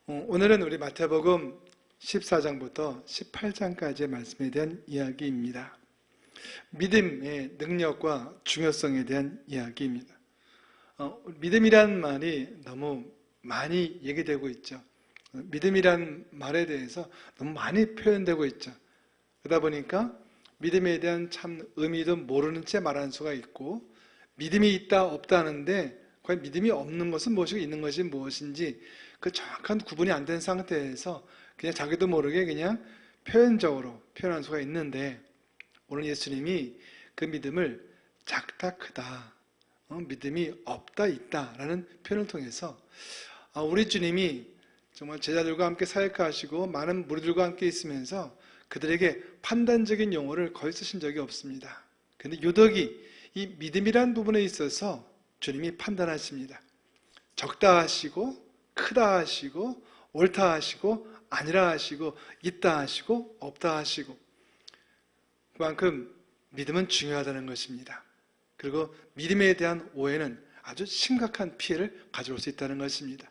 오늘은 우리 마태복음 14장부터 18장까지의 말씀에 대한 이야기입니다. 믿음의 능력과 중요성에 대한 이야기입니다. 믿음이란 말이 너무 많이 얘기되고 있죠. 믿음이란 말에 대해서 너무 많이 표현되고 있죠. 그러다 보니까 믿음에 대한 참 의미도 모르는 채 말하는 수가 있고, 믿음이 있다 없다 하는데 과연 믿음이 없는 것은 무엇이고 있는 것이 무엇인지 그 정확한 구분이 안 된 상태에서 그냥 자기도 모르게 그냥 표현적으로 표현할 수가 있는데, 오늘 예수님이 그 믿음을 작다 크다, 믿음이 없다 있다 라는 표현을 통해서 우리 주님이 정말 제자들과 함께 사역하시고 많은 무리들과 함께 있으면서 그들에게 판단적인 용어를 거의 쓰신 적이 없습니다. 그런데 유독이 이 믿음이라는 부분에 있어서 주님이 판단하십니다. 적다 하시고 크다 하시고 옳다 하시고 아니라 하시고 있다 하시고 없다 하시고, 그만큼 믿음은 중요하다는 것입니다. 그리고 믿음에 대한 오해는 아주 심각한 피해를 가져올 수 있다는 것입니다.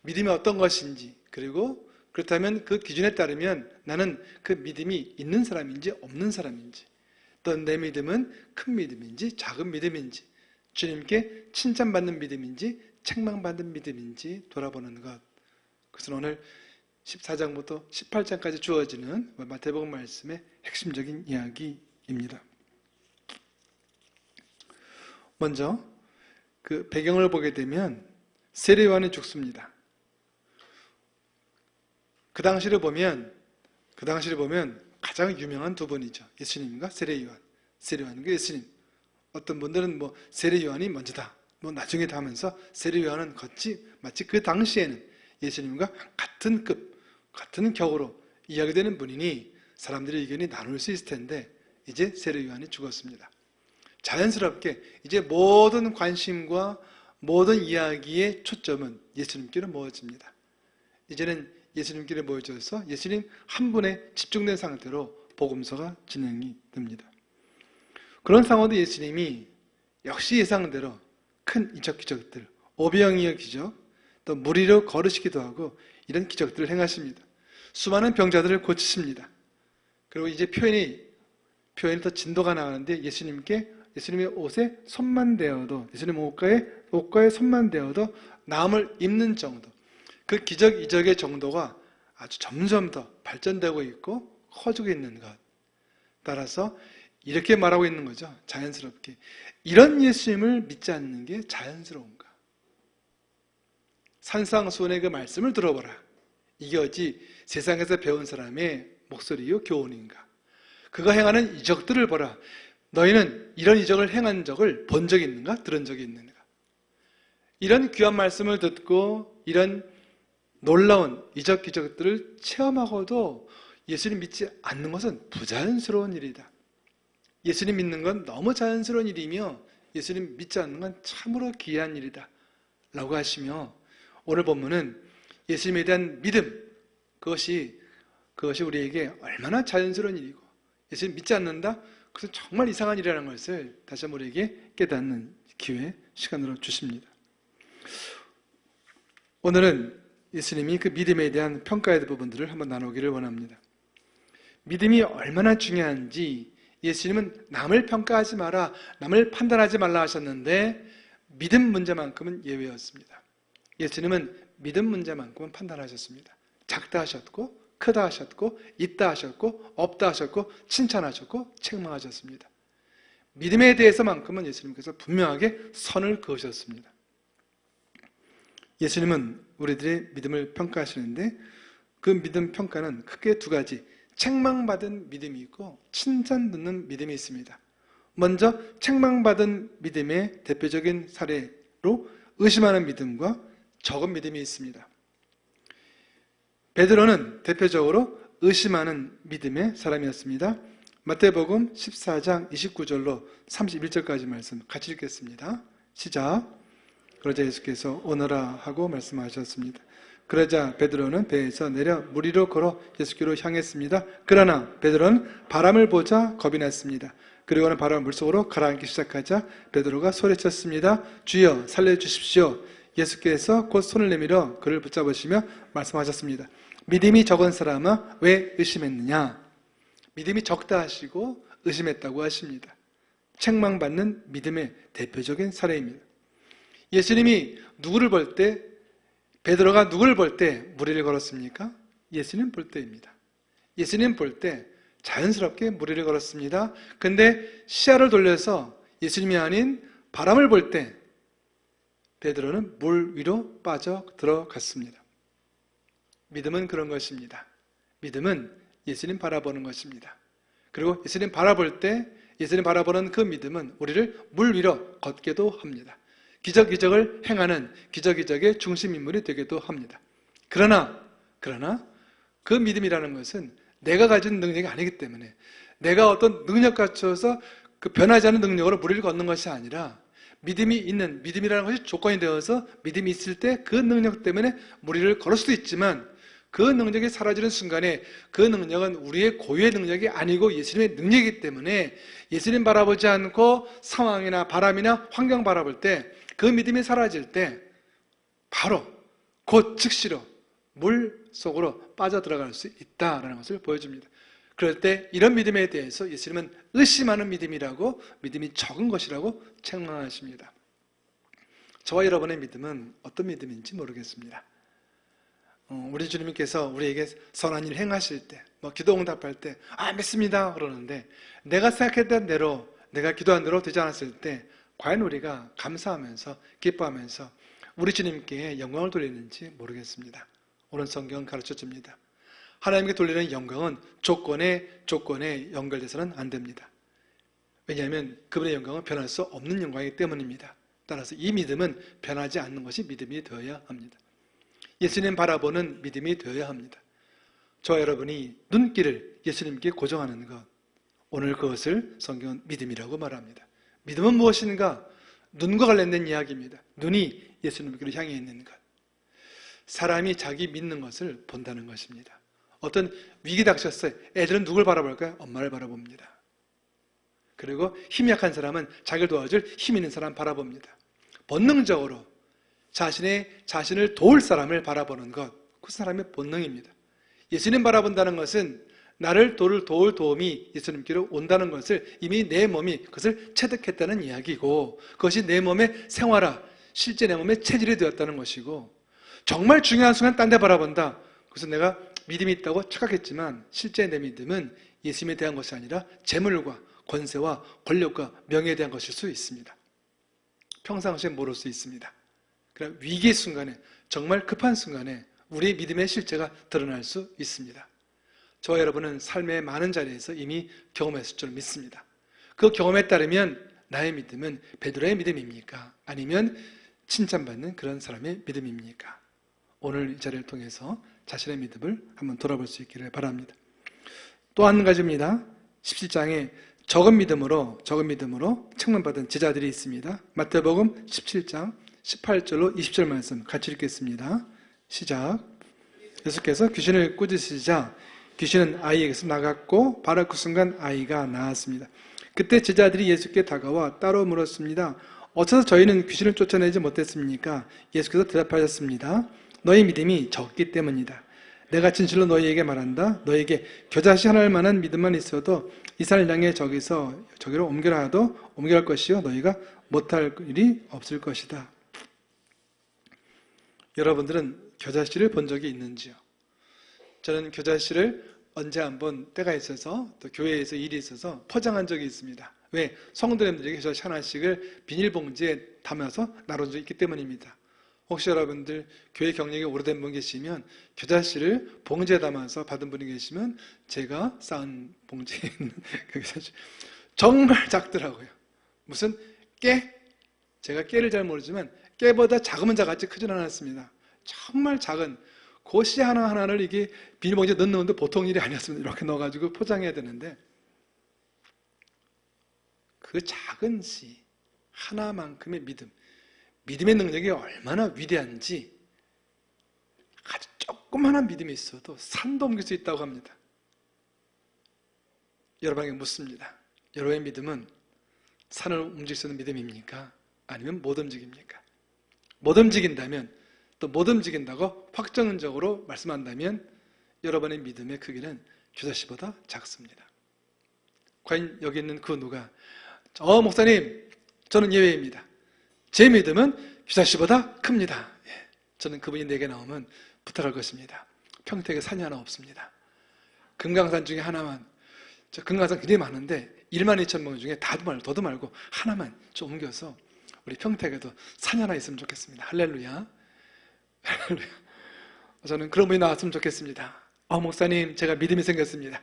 믿음이 어떤 것인지, 그리고 그렇다면 그 기준에 따르면 나는 그 믿음이 있는 사람인지 없는 사람인지, 또 내 믿음은 큰 믿음인지 작은 믿음인지, 주님께 칭찬받는 믿음인지 책망받는 믿음인지 돌아보는 것. 그것은 오늘 14장부터 18장까지 주어지는 마태복음 말씀의 핵심적인 이야기입니다. 먼저 그 배경을 보게 되면 세례 요한이 죽습니다. 그 당시를 보면 가장 유명한 두 분이죠. 예수님과 세례 요한. 세례 요한과 예수님. 어떤 분들은 세례 요한이 먼저다, 나중에다 하면서 세례 요한은 마치 그 당시에는 예수님과 같은 급, 같은 격으로 이야기되는 분이니 사람들의 의견이 나눌 수 있을 텐데, 이제 세례 요한이 죽었습니다. 자연스럽게 이제 모든 관심과 모든 이야기의 초점은 예수님께로 모여집니다. 이제는 예수님께로 모여져서 예수님 한 분에 집중된 상태로 복음서가 진행이 됩니다. 그런 상황도 예수님이 역시 예상대로 큰 이적 기적들, 오병이어 기적, 또 무리로 걸으시기도 하고 이런 기적들을 행하십니다. 수많은 병자들을 고치십니다. 그리고 이제 표현이 더 진도가 나가는데 예수님의 옷에 손만 대어도, 예수님 옷가에 손만 대어도 나음을 입는 정도, 그 기적 이적의 정도가 아주 점점 더 발전되고 있고 커지고 있는 것. 따라서 이렇게 말하고 있는 거죠. 자연스럽게. 이런 예수님을 믿지 않는 게 자연스러운가? 산상수훈의 그 말씀을 들어보라. 이게 어찌 세상에서 배운 사람의 목소리요 교훈인가? 그가 행하는 이적들을 보라. 너희는 이런 이적을 행한 적을 본 적이 있는가? 들은 적이 있는가? 이런 귀한 말씀을 듣고 이런 놀라운 이적 기적들을 체험하고도 예수님 믿지 않는 것은 부자연스러운 일이다. 예수님 믿는 건 너무 자연스러운 일이며 예수님 믿지 않는 건 참으로 귀한 일이다 라고 하시며, 오늘 본문은 예수님에 대한 믿음, 그것이 우리에게 얼마나 자연스러운 일이고 예수님 믿지 않는다? 그것은 정말 이상한 일이라는 것을 다시 한번 우리에게 깨닫는 기회, 시간으로 주십니다. 오늘은 예수님이 그 믿음에 대한 평가의 부분들을 한번 나누기를 원합니다. 믿음이 얼마나 중요한지 예수님은 남을 평가하지 마라, 남을 판단하지 말라 하셨는데 믿음 문제만큼은 예외였습니다. 예수님은 믿음 문제만큼은 판단하셨습니다. 작다 하셨고 크다 하셨고 있다 하셨고 없다 하셨고 칭찬하셨고 책망하셨습니다. 믿음에 대해서만큼은 예수님께서 분명하게 선을 그으셨습니다. 예수님은 우리들의 믿음을 평가하시는데 그 믿음 평가는 크게 두 가지, 책망받은 믿음이 있고 칭찬 듣는 믿음이 있습니다. 먼저 책망받은 믿음의 대표적인 사례로 의심하는 믿음과 적은 믿음이 있습니다. 베드로는 대표적으로 의심하는 믿음의 사람이었습니다. 마태복음 14장 29절로 31절까지 말씀 같이 읽겠습니다. 시작. 그러자 예수께서 오너라 하고 말씀하셨습니다. 그러자 베드로는 배에서 내려 물 위로 걸어 예수께로 향했습니다. 그러나 베드로는 바람을 보자 겁이 났습니다. 그리고는 바람을 물속으로 가라앉기 시작하자 베드로가 소리쳤습니다. 주여 살려주십시오. 예수께서 곧 손을 내밀어 그를 붙잡으시며 말씀하셨습니다. 믿음이 적은 사람아 왜 의심했느냐? 믿음이 적다 하시고 의심했다고 하십니다. 책망받는 믿음의 대표적인 사례입니다. 예수님이 누구를 볼 때, 베드로가 누구를 볼 때 무리를 걸었습니까? 예수님 볼 때입니다. 예수님 볼 때 자연스럽게 무리를 걸었습니다. 근데 시야를 돌려서 예수님이 아닌 바람을 볼 때 베드로는 물 위로 빠져 들어갔습니다. 믿음은 그런 것입니다. 믿음은 예수님 바라보는 것입니다. 그리고 예수님 바라볼 때 예수님 바라보는 그 믿음은 우리를 물 위로 걷게도 합니다. 기적기적을 행하는 기적기적의 중심인물이 되기도 합니다. 그러나 그 믿음이라는 것은 내가 가진 능력이 아니기 때문에 내가 어떤 능력 갖춰서 그 변하지 않는 능력으로 무리를 걷는 것이 아니라 믿음이 있는, 믿음이라는 것이 조건이 되어서 믿음이 있을 때 그 능력 때문에 무리를 걸을 수도 있지만 그 능력이 사라지는 순간에 그 능력은 우리의 고유의 능력이 아니고 예수님의 능력이기 때문에 예수님 바라보지 않고 상황이나 바람이나 환경 바라볼 때 그 믿음이 사라질 때 바로 곧 즉시로 물 속으로 빠져들어갈 수 있다는 것을 보여줍니다. 그럴 때 이런 믿음에 대해서 예수님은 의심하는 믿음이라고, 믿음이 적은 것이라고 책망하십니다. 저와 여러분의 믿음은 어떤 믿음인지 모르겠습니다. 우리 주님께서 우리에게 선한 일 행하실 때, 기도 응답할 때, 믿습니다 그러는데 내가 생각했던 대로, 내가 기도한 대로 되지 않았을 때 과연 우리가 감사하면서 기뻐하면서 우리 주님께 영광을 돌리는지 모르겠습니다. 오늘 성경은 가르쳐줍니다. 하나님께 돌리는 영광은 조건에 연결돼서는 안 됩니다. 왜냐하면 그분의 영광은 변할 수 없는 영광이기 때문입니다. 따라서 이 믿음은 변하지 않는 것이 믿음이 되어야 합니다. 예수님 바라보는 믿음이 되어야 합니다. 저와 여러분이 눈길을 예수님께 고정하는 것, 오늘 그것을 성경은 믿음이라고 말합니다. 믿음은 무엇인가? 눈과 관련된 이야기입니다. 눈이 예수님께로 향해 있는 것. 사람이 자기 믿는 것을 본다는 것입니다. 어떤 위기 닥쳤어요. 애들은 누굴 바라볼까요? 엄마를 바라봅니다. 그리고 힘이 약한 사람은 자기를 도와줄 힘 있는 사람 바라봅니다. 본능적으로 자신을 도울 사람을 바라보는 것, 그 사람의 본능입니다. 예수님 바라본다는 것은 나를 도울 도움이 예수님께로 온다는 것을 이미 내 몸이 그것을 체득했다는 이야기고, 그것이 내 몸의 생활화, 실제 내 몸의 체질이 되었다는 것이고, 정말 중요한 순간 딴 데 바라본다. 그래서 내가 믿음이 있다고 착각했지만 실제 내 믿음은 예수님에 대한 것이 아니라 재물과 권세와 권력과 명예에 대한 것일 수 있습니다. 평상시에 모를 수 있습니다. 그러나 위기의 순간에, 정말 급한 순간에 우리의 믿음의 실제가 드러날 수 있습니다. 저와 여러분은 삶의 많은 자리에서 이미 경험했을 줄 믿습니다. 그 경험에 따르면 나의 믿음은 베드로의 믿음입니까? 아니면 칭찬받는 그런 사람의 믿음입니까? 오늘 이 자리를 통해서 자신의 믿음을 한번 돌아볼 수 있기를 바랍니다. 또 한 가지입니다. 17장에 적은 믿음으로 책망받은 제자들이 있습니다. 마태복음 17장 18절로 20절 말씀 같이 읽겠습니다. 시작. 예수께서 귀신을 꾸짖으시자 귀신은 아이에게서 나갔고 바로 그 순간 아이가 나았습니다. 그때 제자들이 예수께 다가와 따로 물었습니다. 어째서 저희는 귀신을 쫓아내지 못했습니까? 예수께서 대답하셨습니다. 너희 믿음이 적기 때문이다. 내가 진실로 너희에게 말한다. 너희에게 겨자씨 하나를 만한 믿음만 있어도 이 산을 향해 저기로 옮겨라 하도 옮겨갈 것이요 너희가 못할 일이 없을 것이다. 여러분들은 겨자씨를 본 적이 있는지요? 저는 겨자씨를 언제 한번 때가 있어서 또 교회에서 일이 있어서 포장한 적이 있습니다. 왜? 성도님들에게 겨자씨 하나씩을 비닐봉지에 담아서 나눠준 적이 있기 때문입니다. 혹시 여러분들 교회 경력이 오래된 분 계시면 겨자씨를 봉지에 담아서 받은 분이 계시면 제가 쌓은 봉지에 있는 그 겨자씨 정말 작더라고요. 무슨 깨? 제가 깨를 잘 모르지만 깨보다 작으면 작았지 크진 않았습니다. 정말 작은 그 씨 하나하나를 이게 비닐봉지에 넣는 것도 보통 일이 아니었습니다. 이렇게 넣어가지고 포장해야 되는데 그 작은 씨 하나만큼의 믿음의 능력이 얼마나 위대한지 아주 조그마한 믿음이 있어도 산도 옮길 수 있다고 합니다. 여러분에게 묻습니다. 여러분의 믿음은 산을 움직일 수 있는 믿음입니까? 아니면 못 움직입니까? 못 움직인다면, 또 못 움직인다고 확정적으로 말씀한다면 여러분의 믿음의 크기는 규다시보다 작습니다. 과연 여기 있는 그 누가 목사님, 저는 예외입니다. 제 믿음은 규다시보다 큽니다. 예, 저는 그분이 내게 나오면 부탁할 것입니다. 평택에 산이 하나 없습니다. 금강산 중에 하나만, 저 금강산 굉장히 많은데 12,000명 중에 더도 말고 하나만 좀 옮겨서 우리 평택에도 산이 하나 있으면 좋겠습니다. 할렐루야. 할렐루야. 저는 그런 분이 나왔으면 좋겠습니다. 목사님, 제가 믿음이 생겼습니다.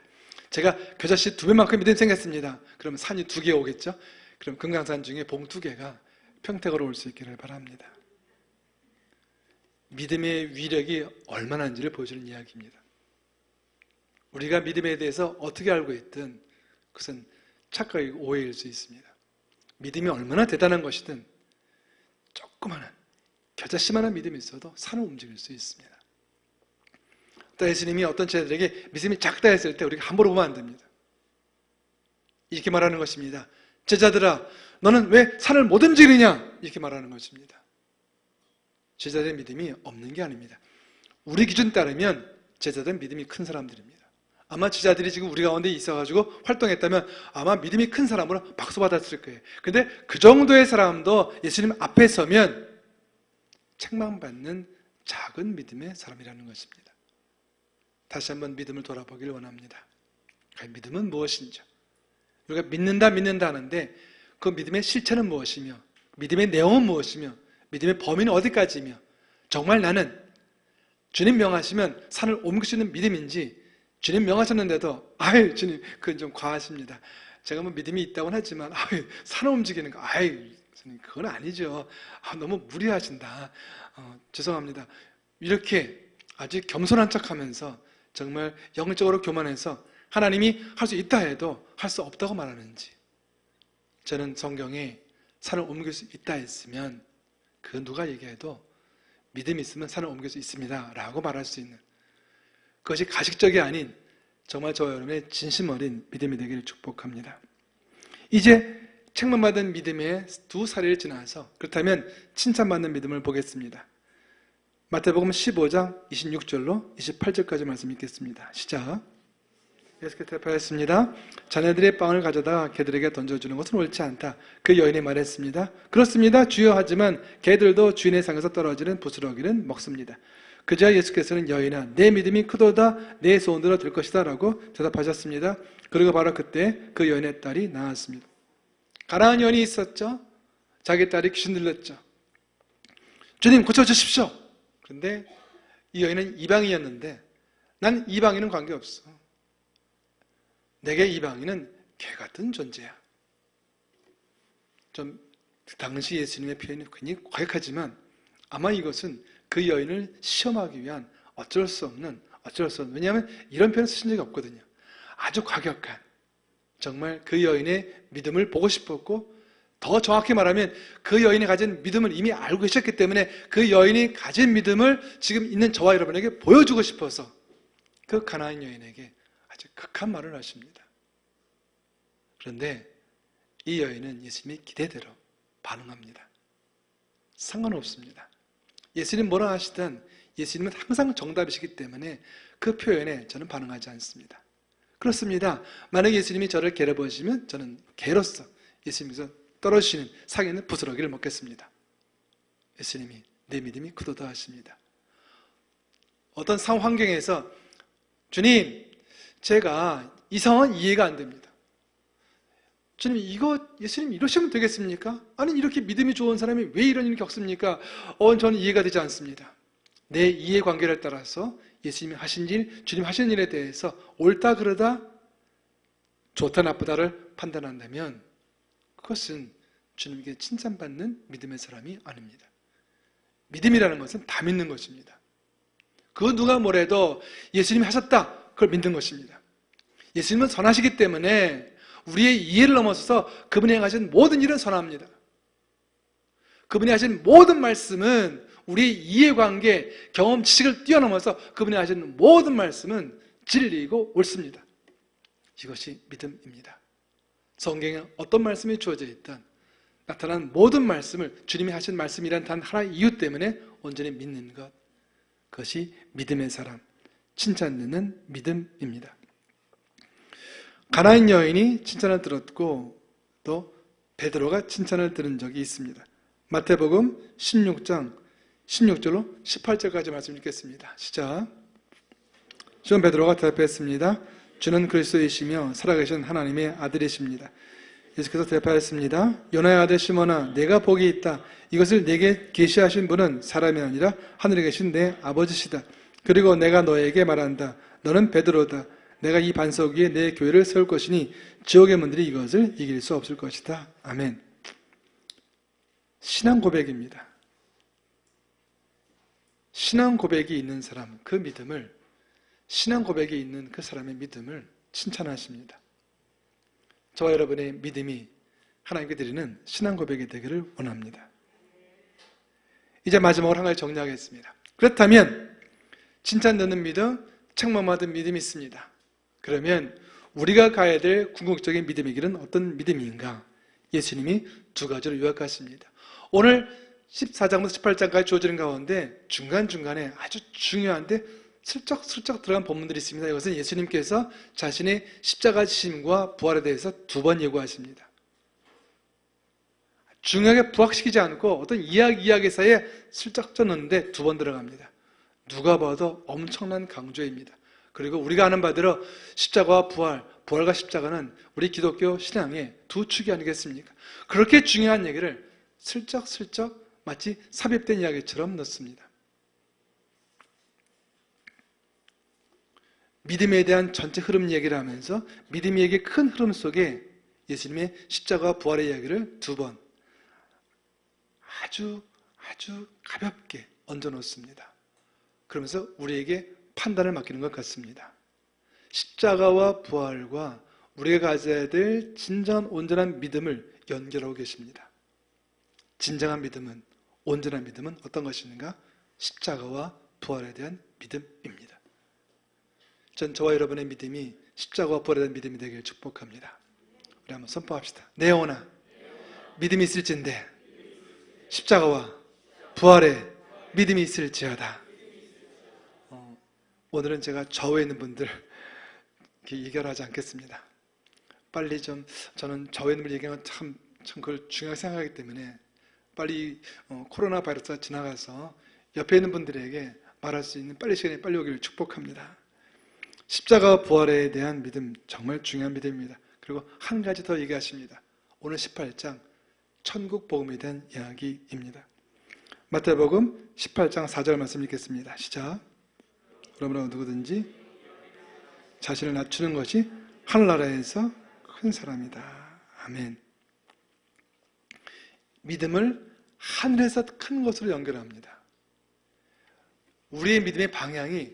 제가 겨자씨 2배만큼 믿음이 생겼습니다. 그러면 산이 2개 오겠죠? 그럼 금강산 중에 봉 2개가 평택으로 올 수 있기를 바랍니다. 믿음의 위력이 얼마나인지를 보여주는 이야기입니다. 우리가 믿음에 대해서 어떻게 알고 있든 그것은 착각이고 오해일 수 있습니다. 믿음이 얼마나 대단한 것이든 조그마한 겨자씨만한 믿음이 있어도 산을 움직일 수 있습니다. 또 예수님이 어떤 제자들에게 믿음이 작다 했을 때 우리가 함부로 보면 안 됩니다. 이렇게 말하는 것입니다. 제자들아, 너는 왜 산을 못 움직이느냐? 이렇게 말하는 것입니다. 제자들의 믿음이 없는 게 아닙니다. 우리 기준 따르면 제자들은 믿음이 큰 사람들입니다. 아마 제자들이 지금 우리 가운데 있어가지고 활동했다면 아마 믿음이 큰 사람으로 박수 받았을 거예요. 근데 그 정도의 사람도 예수님 앞에 서면 책망받는 작은 믿음의 사람이라는 것입니다. 다시 한번 믿음을 돌아보기를 원합니다. 믿음은 무엇인지, 우리가 믿는다 하는데 그 믿음의 실체는 무엇이며, 믿음의 내용은 무엇이며, 믿음의 범위는 어디까지며, 정말 나는 주님 명하시면 산을 옮길 수 있는 믿음인지, 주님 명하셨는데도 주님 그건 좀 과하십니다. 제가 뭐 믿음이 있다고는 하지만 산을 움직이는 거 주님 그건 아니죠. 너무 무리하신다. 죄송합니다. 이렇게 아주 겸손한 척하면서 정말 영적으로 교만해서 하나님이 할 수 있다 해도 할 수 없다고 말하는지, 저는 성경에 산을 옮길 수 있다 했으면 그 누가 얘기해도 믿음이 있으면 산을 옮길 수 있습니다 라고 말할 수 있는, 그것이 가식적이 아닌 정말 저와 여러분의 진심 어린 믿음이 되기를 축복합니다. 이제 책망받은 믿음의 2사례를 지나서 그렇다면 칭찬받는 믿음을 보겠습니다. 마태복음 15장 26절로 28절까지 말씀 읽겠습니다. 시작. 예수께서 대답하였습니다. 자네들의 빵을 가져다 개들에게 던져주는 것은 옳지 않다. 그 여인이 말했습니다. 그렇습니다. 주여. 하지만 개들도 주인의 상에서 떨어지는 부스러기는 먹습니다. 그제야 예수께서는 여인아, 내 믿음이 크도다. 내 소원대로 될 것이다 라고 대답하셨습니다. 그리고 바로 그때 그 여인의 딸이 나았습니다. 가난한 여인이 있었죠. 자기 딸이 귀신 들렸죠. 주님 고쳐주십시오. 그런데 이 여인은 이방인이었는데 난 이방인은 관계없어. 내게 이방인은 개 같은 존재야. 좀 당시 예수님의 표현이 굉장히 과격하지만 아마 이것은 그 여인을 시험하기 위한 어쩔 수 없는, 왜냐하면 이런 표현을 쓰신 적이 없거든요. 아주 과격한, 정말 그 여인의 믿음을 보고 싶었고, 더 정확히 말하면 그 여인이 가진 믿음을 이미 알고 계셨기 때문에 그 여인이 가진 믿음을 지금 있는 저와 여러분에게 보여주고 싶어서 그 가나안 여인에게 아주 극한 말을 하십니다. 그런데 이 여인은 예수님의 기대대로 반응합니다. 상관없습니다. 예수님 뭐라 하시든 예수님은 항상 정답이시기 때문에 그 표현에 저는 반응하지 않습니다. 그렇습니다. 만약 예수님이 저를 개로 보시면 저는 개로서 예수님께서 떨어지시는 상에 있는 부스러기를 먹겠습니다. 예수님이 내 믿음이 크도다 하십니다. 어떤 상황에서 주님, 제가 이 상황은 이해가 안 됩니다. 주님, 예수님 이러시면 되겠습니까? 아니, 이렇게 믿음이 좋은 사람이 왜 이런 일을 겪습니까? 저는 이해가 되지 않습니다. 내 이해관계를 따라서 예수님이 하신 일, 주님 하신 일에 대해서 옳다 그러다, 좋다 나쁘다를 판단한다면 그것은 주님께 칭찬받는 믿음의 사람이 아닙니다. 믿음이라는 것은 다 믿는 것입니다. 그 누가 뭐래도 예수님이 하셨다, 그걸 믿는 것입니다. 예수님은 선하시기 때문에 우리의 이해를 넘어서서 그분이 행하신 모든 일은 선합니다. 그분이 하신 모든 말씀은 우리의 이해관계, 경험, 지식을 뛰어넘어서 그분이 하신 모든 말씀은 진리이고 옳습니다. 이것이 믿음입니다. 성경에 어떤 말씀이 주어져 있든 나타난 모든 말씀을 주님이 하신 말씀이란 단 하나의 이유 때문에 온전히 믿는 것, 그것이 믿음의 사람, 칭찬듣는 믿음입니다. 가나안 여인이 칭찬을 들었고 또 베드로가 칭찬을 들은 적이 있습니다. 마태복음 16장 16절로 18절까지 말씀 읽겠습니다. 시작. 시몬 베드로가 대답했습니다. 주는 그리스도이시며 살아계신 하나님의 아들이십니다. 예수께서 대답하였습니다. 요나의 아들 시몬아, 내가 복이 있다. 이것을 내게 계시하신 분은 사람이 아니라 하늘에 계신 내 아버지시다. 그리고 내가 너에게 말한다. 너는 베드로다. 내가 이 반석 위에 내 교회를 세울 것이니 지옥의 문들이 이것을 이길 수 없을 것이다. 아멘. 신앙 고백입니다. 신앙 고백이 있는 사람, 그 믿음을, 신앙 고백이 있는 그 사람의 믿음을 칭찬하십니다. 저와 여러분의 믿음이 하나님께 드리는 신앙 고백이 되기를 원합니다. 이제 마지막으로 한 가지 정리하겠습니다. 그렇다면 칭찬 듣는 믿음, 책망받은 믿음이 있습니다. 그러면 우리가 가야 될 궁극적인 믿음의 길은 어떤 믿음인가? 예수님이 두 가지로 요약하십니다. 오늘 14장부터 18장까지 주어지는 가운데 중간중간에 아주 중요한데 슬쩍슬쩍 들어간 본문들이 있습니다. 이것은 예수님께서 자신의 십자가 지심과 부활에 대해서 두 번 예고하십니다. 중요하게 부각시키지 않고 어떤 이야기 사이에 슬쩍 쪘는데 두 번 들어갑니다. 누가 봐도 엄청난 강조입니다. 그리고 우리가 아는 바대로 십자가와 부활과 십자가는 우리 기독교 신앙의 두 축이 아니겠습니까? 그렇게 중요한 얘기를 슬쩍슬쩍 마치 삽입된 이야기처럼 넣습니다. 믿음에 대한 전체 흐름 얘기를 하면서 믿음 얘기의 큰 흐름 속에 예수님의 십자가와 부활의 이야기를 두 번 아주 가볍게 얹어놓습니다. 그러면서 우리에게 판단을 맡기는 것 같습니다. 십자가와 부활과 우리가 가져야 될 진정한 온전한 믿음을 연결하고 계십니다. 진정한 믿음은, 온전한 믿음은 어떤 것인가? 십자가와 부활에 대한 믿음입니다. 전 저와 여러분의 믿음이 십자가와 부활에 대한 믿음이 되길 축복합니다. 우리 한번 선포합시다. 내 영혼아, 믿음이 있을진데 십자가와 부활에 믿음이 있을지어다. 오늘은 제가 좌우에 있는 분들 얘기를 하지 않겠습니다. 빨리 저는 좌우에 있는 분들 얘기하면 참 그걸 중요하게 생각하기 때문에 빨리 코로나 바이러스가 지나가서 옆에 있는 분들에게 말할 수 있는 시간이 빨리 오기를 축복합니다. 십자가와 부활에 대한 믿음, 정말 중요한 믿음입니다. 그리고 한 가지 더 얘기하십니다. 오늘 18장 천국 복음에 대한 이야기입니다. 마태복음 18장 4절 말씀 읽겠습니다. 시작. 그러므로 누구든지 자신을 낮추는 것이 하늘나라에서 큰 사람이다. 아멘. 믿음을 하늘에서 큰 것으로 연결합니다. 우리의 믿음의 방향이,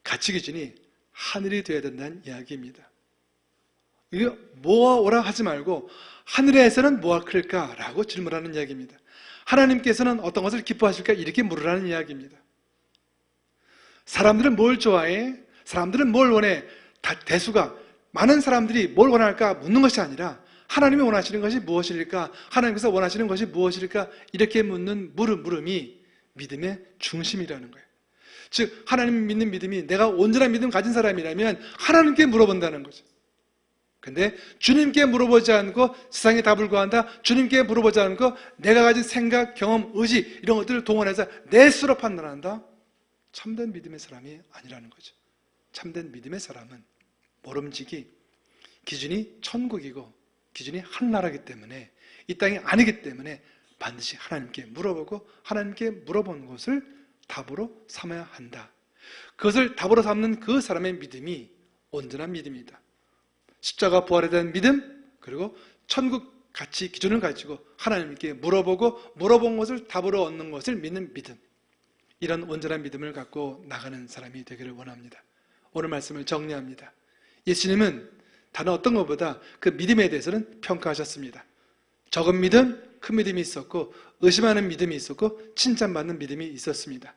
가치 기준이 하늘이 되어야 된다는 이야기입니다. 이거 뭐가 오라 하지 말고 하늘에서는 뭐가 클까라고 질문하는 이야기입니다. 하나님께서는 어떤 것을 기뻐하실까 이렇게 물으라는 이야기입니다. 사람들은 뭘 좋아해? 사람들은 뭘 원해? 대수가 많은 사람들이 뭘 원할까 묻는 것이 아니라 하나님이 원하시는 것이 무엇일까? 하나님께서 원하시는 것이 무엇일까? 이렇게 묻는 물음이 믿음의 중심이라는 거예요. 즉 하나님 믿는 믿음이 내가 온전한 믿음 가진 사람이라면 하나님께 물어본다는 거죠. 근데 주님께 물어보지 않고 세상에 답을 구한다. 주님께 물어보지 않고 내가 가진 생각, 경험, 의지 이런 것들을 동원해서 내 스스로 판단한다. 참된 믿음의 사람이 아니라는 거죠. 참된 믿음의 사람은 모름지기 기준이 천국이고 기준이 하늘나라이기 때문에 이 땅이 아니기 때문에 반드시 하나님께 물어보고 하나님께 물어본 것을 답으로 삼아야 한다. 그것을 답으로 삼는 그 사람의 믿음이 온전한 믿음이다. 십자가 부활에 대한 믿음, 그리고 천국 가치 기준을 가지고 하나님께 물어보고 물어본 것을 답으로 얻는 것을 믿는 믿음. 이런 온전한 믿음을 갖고 나가는 사람이 되기를 원합니다. 오늘 말씀을 정리합니다. 예수님은 다른 어떤 것보다 그 믿음에 대해서는 평가하셨습니다. 적은 믿음, 큰 믿음이 있었고 의심하는 믿음이 있었고 칭찬받는 믿음이 있었습니다.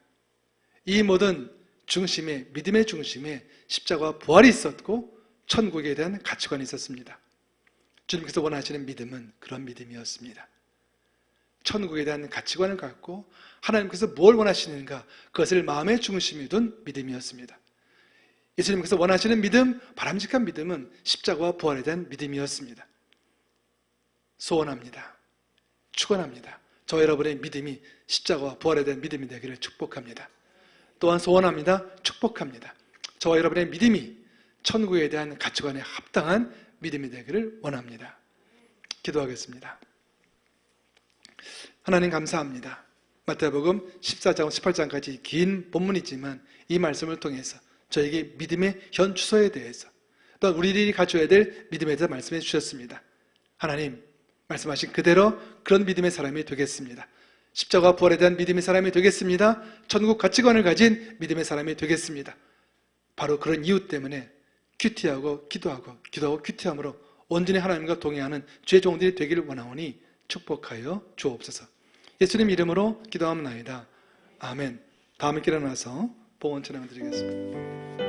이 모든 중심에, 믿음의 중심에 십자가와 부활이 있었고 천국에 대한 가치관이 있었습니다. 주님께서 원하시는 믿음은 그런 믿음이었습니다. 천국에 대한 가치관을 갖고 하나님께서 뭘 원하시는가 그것을 마음의 중심에 둔 믿음이었습니다. 예수님께서 원하시는 믿음, 바람직한 믿음은 십자가와 부활에 대한 믿음이었습니다. 소원합니다. 축원합니다. 저 여러분의 믿음이 십자가와 부활에 대한 믿음이 되기를 축복합니다. 또한 소원합니다. 축복합니다. 저와 여러분의 믿음이 천국에 대한 가치관에 합당한 믿음이 되기를 원합니다. 기도하겠습니다. 하나님 감사합니다. 마태복음 14장 18장까지 긴 본문이지만 이 말씀을 통해서 저에게 믿음의 현 주소에 대해서 또 우리들이 가져야 될 믿음에 대해서 말씀해 주셨습니다. 하나님 말씀하신 그대로 그런 믿음의 사람이 되겠습니다. 십자가 부활에 대한 믿음의 사람이 되겠습니다. 천국 가치관을 가진 믿음의 사람이 되겠습니다. 바로 그런 이유 때문에 큐티하고 기도하고 큐티함으로 온전히 하나님과 동행하는 주의 종들이 되기를 원하오니 축복하여 주옵소서. 예수님 이름으로 기도하옵나이다. 아멘. 다음에 일어나서 봉헌 찬양 드리겠습니다.